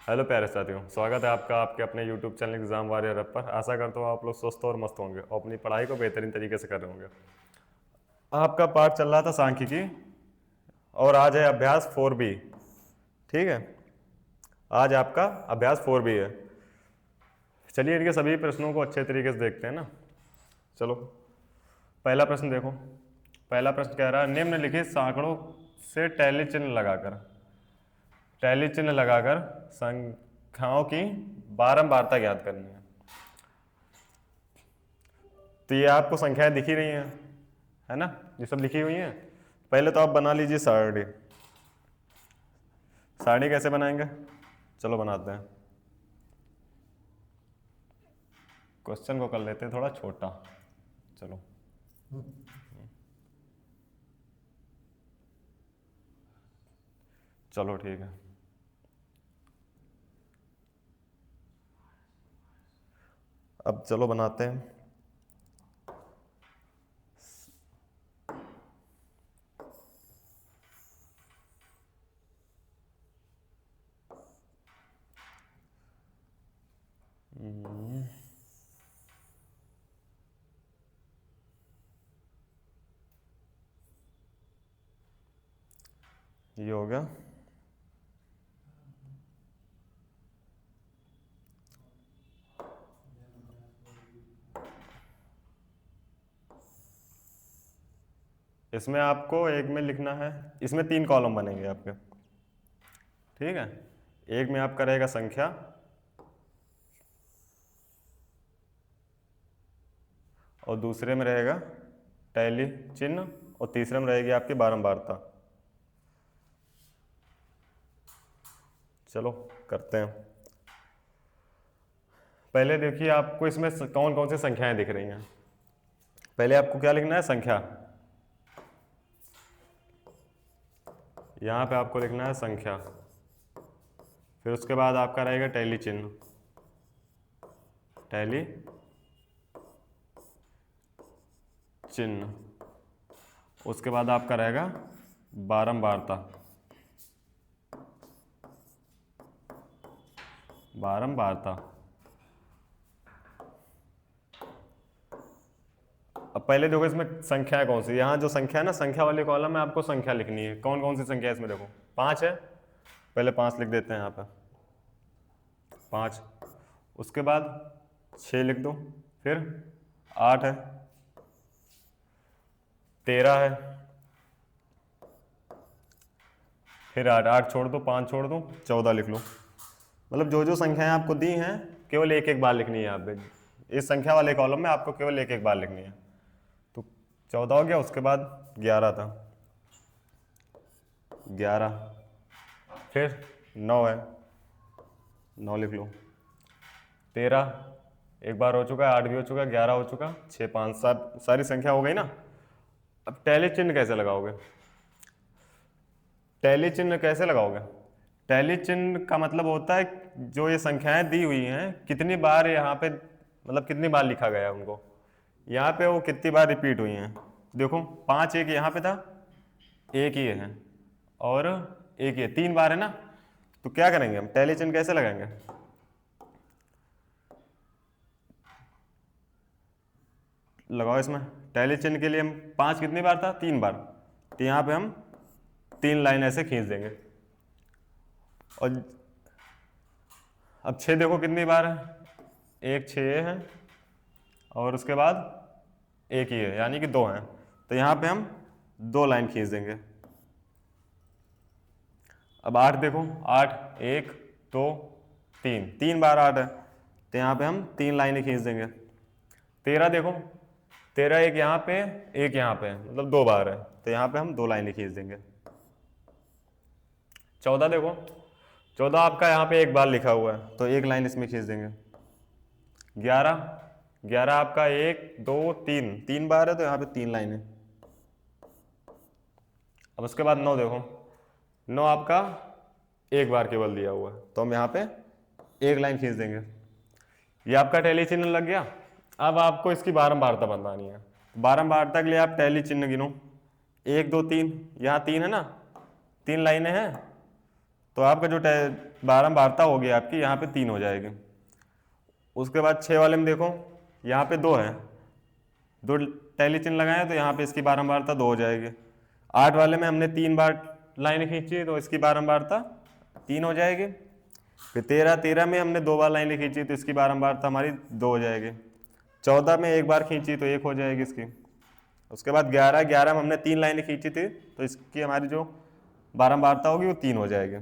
Hello प्यारे साथियों, स्वागत है आपका आपके अपने YouTube channel exam warrior app पर। आशा करता हूँ आप लोग स्वस्थ और मस्त होंगे और अपनी पढ़ाई को बेहतरीन तरीके से कर रहे होंगे। आपका पाठ चल रहा था सांख्यिकी और आज है अभ्यास 4B। ठीक है, आज आपका अभ्यास 4B है। चलिए इनके सभी प्रश्नों को अच्छे तरीके से देखते हैं ना। चलो पहला प्रश्न देखो। पहला प्रश्न कह रहा है निम्नलिखित सैकड़ों से टैली चिन्ह लगाकर संख्याओं की बारंबारता ज्ञात करनी है। तो ये आपको संख्याएं दिखी रही हैं, है ना, ये सब लिखी हुई हैं। पहले तो आप बना लीजिए सारणी। सारणी कैसे बनाएंगे, चलो बनाते हैं। क्वेश्चन को कर लेते हैं थोड़ा छोटा। चलो चलो ठीक है। अब चलो बनाते हैं। ये हो गया। इसमें आपको एक में लिखना है, इसमें 3 कॉलम बनेंगे आपके। ठीक है, एक में आपका रहेगा संख्या, और दूसरे में रहेगा टैली चिन्ह, और तीसरे में रहेगी आपकी बारंबारता। चलो करते हैं। पहले देखिए आपको इसमें कौन कौन सी संख्याएं दिख रही हैं। पहले आपको क्या लिखना है, संख्या। यहाँ पे आपको लिखना है संख्या। फिर उसके बाद आपका रहेगा टैली चिन्ह, टैली चिन्ह। उसके बाद आपका रहेगा बारंबारता, बारंबारता। अब पहले देखो इसमें संख्या कौन सी, यहाँ जो संख्या है ना, संख्या वाले कॉलम में आपको संख्या लिखनी है। कौन कौन सी संख्या है इसमें, देखो 5 है। पहले 5 लिख देते हैं यहाँ पे, 5। उसके बाद 6 लिख दो, फिर 8 है, 13 है, फिर 8 छोड़ दो, 5 छोड़ दो, 14 लिख लो। मतलब जो जो संख्याएं आपको दी हैं केवल एक एक बार लिखनी है यहाँ पे। इस संख्या वाले कॉलम में आपको केवल एक एक बार लिखनी है। तो 14 हो गया। उसके बाद 11 था, 11, फिर 9 है, 9 लिख लो, 13 एक बार हो चुका है, 8 भी हो चुका है, 11 हो चुका, 6, 5, 7 सारी संख्या हो गई ना। अब टैली चिन्ह कैसे लगाओगे, टैली चिन्ह कैसे लगाओगे? टैली चिन्ह का मतलब होता है जो ये संख्याएं दी हुई हैं कितनी बार यहाँ पे, मतलब कितनी बार लिखा गया है उनको, यहाँ पे वो कितनी बार रिपीट हुई हैं। देखो 5 एक यहाँ पे था, एक ही है, और एक ही है, 3 बार है ना। तो क्या करेंगे हम, टैली चिन्ह कैसे लगाएंगे? लगाओ इसमें टैली चिन्ह के लिए। हम 5 कितनी बार था, 3 बार, तो यहाँ पे हम 3 लाइन ऐसे खींच देंगे। और अब 6 देखो कितनी बार है, एक 6 है, और उसके बाद एक ही है, यानी कि 2 हैं। तो यहाँ पे हम 2 लाइन खींच देंगे। अब 8 देखो, 8 1 2 3, 3 बार 8 है, तो यहाँ पे हम 3 लाइनें खींच देंगे। 13 देखो, 13 एक यहाँ पे, एक यहाँ पे, मतलब 2 बार है, तो यहाँ पे हम 2 लाइनें खींच देंगे। 14 देखो, 14 आपका यहाँ पे एक बार लिखा हुआ है, तो 1 लाइन इसमें खींच देंगे। 11 आपका 1 2 3, 3 बार है, तो यहाँ पे 3 लाइन है। अब उसके बाद 9 देखो, 9 आपका एक बार केवल दिया हुआ है, तो हम यहाँ पे 1 लाइन खींच देंगे। ये आपका टैली चिन्ह लग गया। अब आपको इसकी बारंबारता बतानी है। बारंबारता के लिए आप टैली चिन्ह गिनो, 1 2 3, यहाँ 3 है ना, 3 लाइनें हैं, तो आपका जो बारंबारता होगी आपकी यहाँ पे 3 हो जाएगी। उसके बाद 6 वाले में देखो यहाँ पे 2 है, 2 टैली चिन्ह लगाए तो यहाँ पे इसकी बारंबारता 2 हो जाएगी। 8 वाले में हमने 3 बार लाइन खींची तो इसकी बारंबारता 3 हो जाएगी। फिर 13 में हमने 2 बार लाइनें खींची तो इसकी बारंबारता हमारी 2 हो जाएगी। 14 में 1 बार खींची तो 1 हो जाएगी इसकी। उसके बाद 11 में हमने 3 लाइनें खींची थी तो इसकी हमारी जो बारंबारता होगी वो 3 हो जाएगी।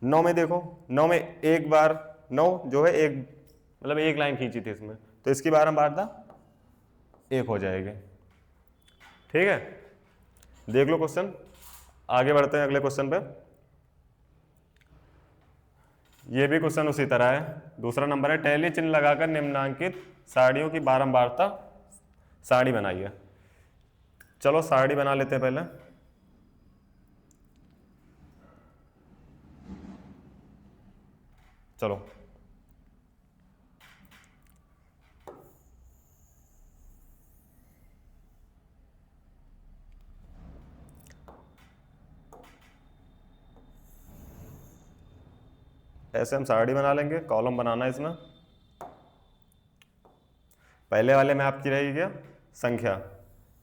9 में देखो, 9 में 1 बार 9 जो है एक मतलब 1 लाइन खींची थी इसमें तो इसकी बारंबारता 1 हो जाएगी। ठीक है, देख लो क्वेश्चन। आगे बढ़ते हैं अगले क्वेश्चन पे। ये भी क्वेश्चन उसी तरह है। दूसरा नंबर है, टैली चिन्ह लगाकर निम्नांकित साड़ियों की बारंबारता साड़ी बनाइए। चलो साड़ी बना लेते हैं पहले। चलो ऐसे हम साड़ी बना लेंगे। कॉलम बनाना है इसमें। पहले वाले में आपकी रहेगी क्या, संख्या।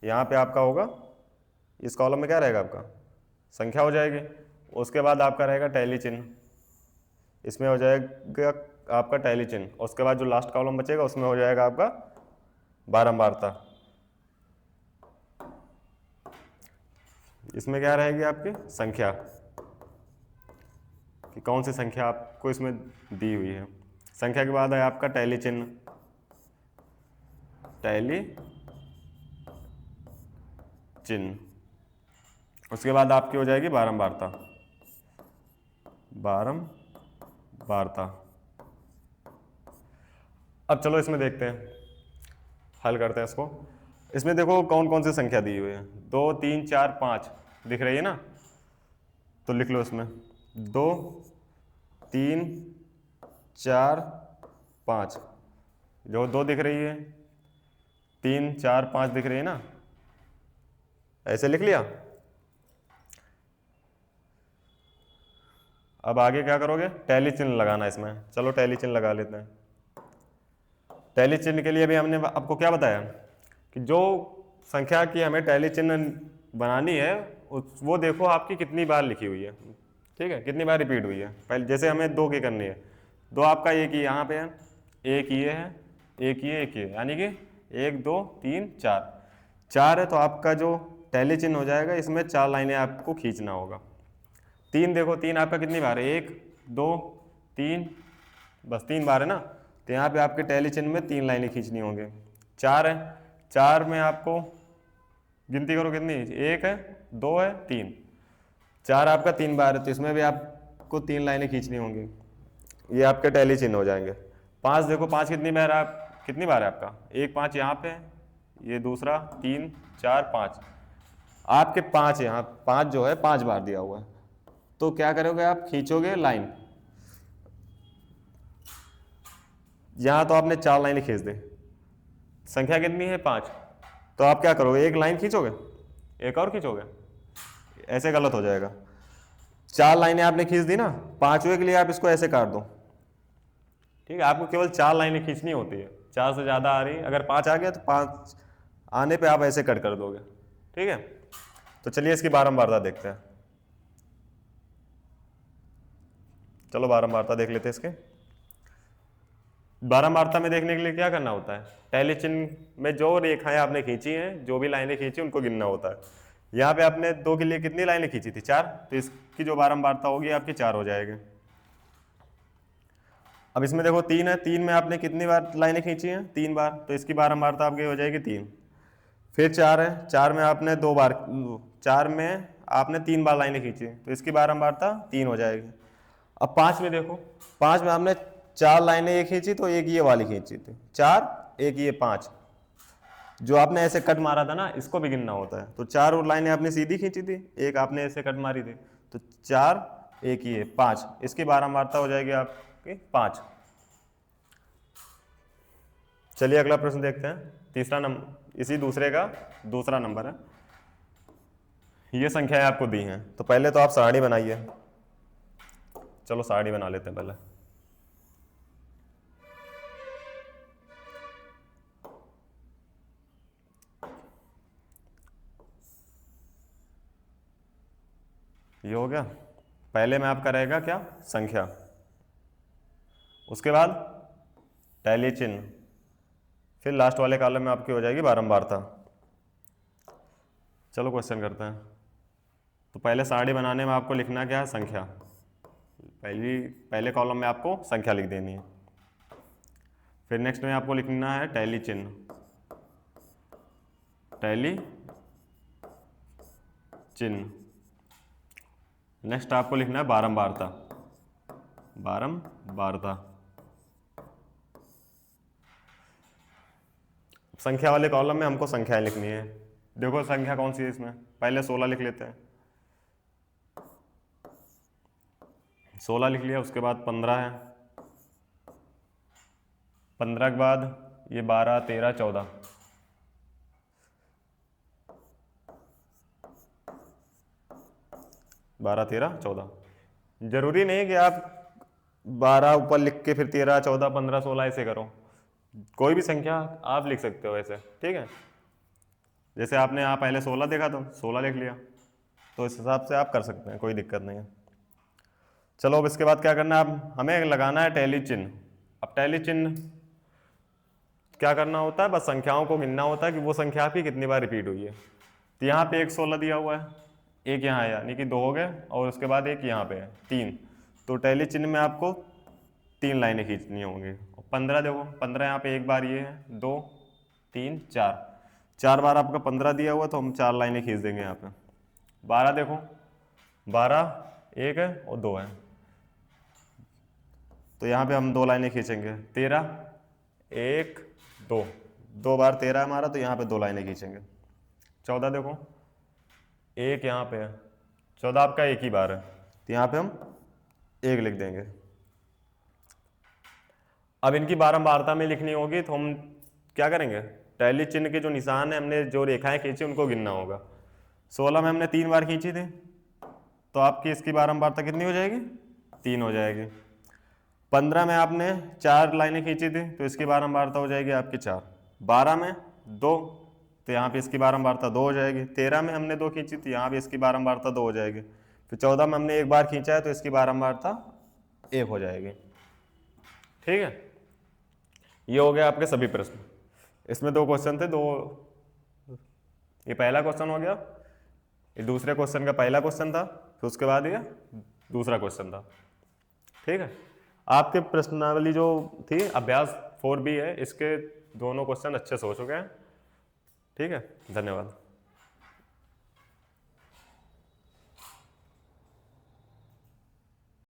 यहाँ पे आपका होगा, इस कॉलम में क्या रहेगा आपका, संख्या हो जाएगी। उसके बाद आपका रहेगा टैली चिन्ह, इसमें हो जाएगा आपका टैली चिन्ह। उसके बाद जो लास्ट कॉलम बचेगा उसमें हो जाएगा आपका बारंबारता। इसमें क्या रहेगी आपकी संख्या, कि कौन सी संख्या आपको इसमें दी हुई है। संख्या के बाद है आपका टैली चिन्ह, टैली चिन्ह। उसके बाद आपकी हो जाएगी बारंबारता, बारंबारता। अब चलो इसमें देखते हैं, हल करते हैं इसको। इसमें देखो कौन कौन सी संख्या दी हुई है, 2 3 4 5 दिख रही है ना, तो लिख लो इसमें 2 3 4 5। जो 2 दिख रही है, 3 4 5 दिख रही है ना, ऐसे लिख लिया। अब आगे क्या करोगे, टैली चिन्ह लगाना है इसमें। चलो टैली चिन्ह लगा लेते हैं। टैली चिन्ह के लिए भी हमने आपको क्या बताया कि जो संख्या की हमें टैली चिन्ह बनानी है वो देखो आपकी कितनी बार लिखी हुई है। ठीक है, कितनी बार रिपीट हुई है। पहले जैसे हमें 2 की करनी है, 2 आपका एक ही यहाँ पे है, एक ये है, एक ये, यानी कि 1 2 3 4 है। तो आपका जो टैली चिन्ह हो जाएगा इसमें 4 लाइनें आपको खींचना होगा। 3 देखो, 3 आपका कितनी बार है, 1 2 3, बस 3 बार है ना। तो यहाँ पे आपके टैली चिन्ह में 3 लाइनें खींचनी होंगी। 4 है, 4 में आपको गिनती करो कितनी, 1 है 2 है 3, 4 आपका 3 बार है तो इसमें भी आपको 3 लाइनें खींचनी होंगी। ये आपके टैली चिन्ह हो जाएंगे। 5 देखो, 5 कितनी बार है आपका, 1 5 यहाँ पे, ये दूसरा 3 4 5, आपके 5 यहाँ 5 जो है 5 बार दिया हुआ है। तो क्या करोगे आप, खींचोगे लाइन। यहाँ तो आपने 4 लाइनें खींच दी, संख्या कितनी है 5, तो आप क्या करोगे, एक लाइन खींचोगे, एक और खींचोगे, ऐसे गलत हो जाएगा। 4 लाइनें आपने खींच दी ना, 5वें के लिए आप इसको ऐसे काट दो। ठीक है, आपको केवल 4 लाइनें खींचनी होती है, 4 से ज़्यादा आ रही, अगर 5 आ गया तो 5 आने पे आप ऐसे कट कर दोगे। ठीक है, तो चलिए इसकी बारंबारता देखते हैं। चलो बारंबारता देख लेते हैं इसके। बारंबारता में देखने के लिए क्या करना होता है, टैली चिन्ह में जो रेखाएं आपने खींची हैं, जो भी लाइनें खींची उनको गिनना होता है। यहाँ पे आपने 2 के लिए कितनी लाइनें खींची थी, 4, तो इसकी जो बारंबारता होगी आपकी 4 हो जाएगी। अब इसमें देखो 3 है, 3 में आपने कितनी बार लाइनें खींची हैं, 3 बार, तो इसकी बारंबारता आपकी हो जाएगी 3। फिर 4 है, 4 में आपने 2 बार, 4 में आपने 3 बार लाइनें खींची तो इसकी बारंबारता 3 हो जाएगी। अब 5 में देखो, 5 में हमने 4 लाइनें ये खींची तो एक ये वाली खींची थी, 4 एक ये 5, जो आपने ऐसे कट मारा था ना, इसको भी गिनना होता है। तो 4 और लाइनें आपने सीधी खींची थी, एक आपने ऐसे कट मारी थी, तो 4 एक ये 5, इसकी बारंबारता हो जाएगी आपकी 5। चलिए अगला प्रश्न देखते हैं। तीसरा नंबर, इसी दूसरे का दूसरा नंबर है। ये संख्याएं आपको दी हैं, तो पहले तो आप सारणी बनाइए। चलो साड़ी बना लेते हैं पहले। ये हो गया। पहले में आपका रहेगा क्या, संख्या, उसके बाद टैली चिन्ह, फिर लास्ट वाले कॉलम में आपकी हो जाएगी बारंबारता। चलो क्वेश्चन करते हैं। तो पहले साड़ी बनाने में आपको लिखना क्या है, संख्या। पहले कॉलम में आपको संख्या लिख देनी है। फिर नेक्स्ट में आपको लिखना है टैली चिन्ह, टैली चिन्ह। नेक्स्ट आपको लिखना है बारंबारता, बारंबारता। संख्या वाले कॉलम में हमको संख्याएं लिखनी है। देखो संख्या कौन सी है इसमें, पहले 16 लिख लेते हैं। 16 लिख लिया, उसके बाद 15 है, 15 के बाद ये 12, 13, 14, 12, 13, 14। जरूरी नहीं कि आप 12 ऊपर लिख के फिर 13, 14, 15, 16 ऐसे करो। कोई भी संख्या आप लिख सकते हो ऐसे, ठीक है। जैसे आपने यहाँ पहले 16 देखा तो 16 लिख लिया, तो इस हिसाब से आप कर सकते हैं, कोई दिक्कत नहीं है। चलो अब इसके बाद क्या करना है, अब हमें लगाना है टैली चिन्ह। अब टैली चिन्ह क्या करना होता है, बस संख्याओं को गिनना होता है कि वो संख्या आपकी कितनी बार रिपीट हुई है। तो यहाँ पे एक 16 दिया हुआ है, एक यहाँ है, यानी कि 2 हो गए, और उसके बाद एक यहाँ पे है 3। तो टैली चिन्ह में आपको 3 लाइनें खींचनी होंगी। 15 देखो, 15 यहाँ पे एक बार ये है, 2, 3, 4 बार आपका 15 दिया हुआ, तो हम 4 लाइनें खींच देंगे यहाँ पे। 12 देखो, 12 एक है और 2 है, तो यहाँ पे हम 2 लाइनें खींचेंगे। 13 1 2 बार 13 हमारा, तो यहाँ पे 2 लाइनें खींचेंगे। 14 देखो, एक यहाँ पे है, 14 आपका एक ही बार है, तो यहाँ पे हम 1 लिख देंगे। अब इनकी बारंबारता में लिखनी होगी, तो हम क्या करेंगे, टैली चिन्ह के जो निशान है, हमने जो रेखाएं खींची उनको गिनना होगा। 16 में हमने 3 बार खींची थी, तो आपकी इसकी बारंबारता कितनी हो जाएगी, 3 हो जाएगी। 15 में आपने 4 लाइनें खींची थी, तो इसकी बारंबारता हो जाएगी आपकी 4। 12 में 2, तो यहाँ पे इसकी बारंबारता 2 हो जाएगी। 13 में हमने 2 खींची थी, यहाँ पे इसकी बारंबारता 2 हो जाएगी। फिर 14 में हमने 1 बार खींचा है, तो इसकी बारंबारता 1 हो जाएगी। ठीक है, ये हो गया आपके सभी प्रश्न। इसमें 2 क्वेश्चन थे, 2, ये पहला क्वेश्चन हो गया, ये दूसरे क्वेश्चन का पहला क्वेश्चन था, फिर उसके बाद ये दूसरा क्वेश्चन था। ठीक है, आपके प्रश्नावली जो थी अभ्यास 4B है, इसके दोनों क्वेश्चन अच्छे से हो चुके हैं। ठीक है, धन्यवाद।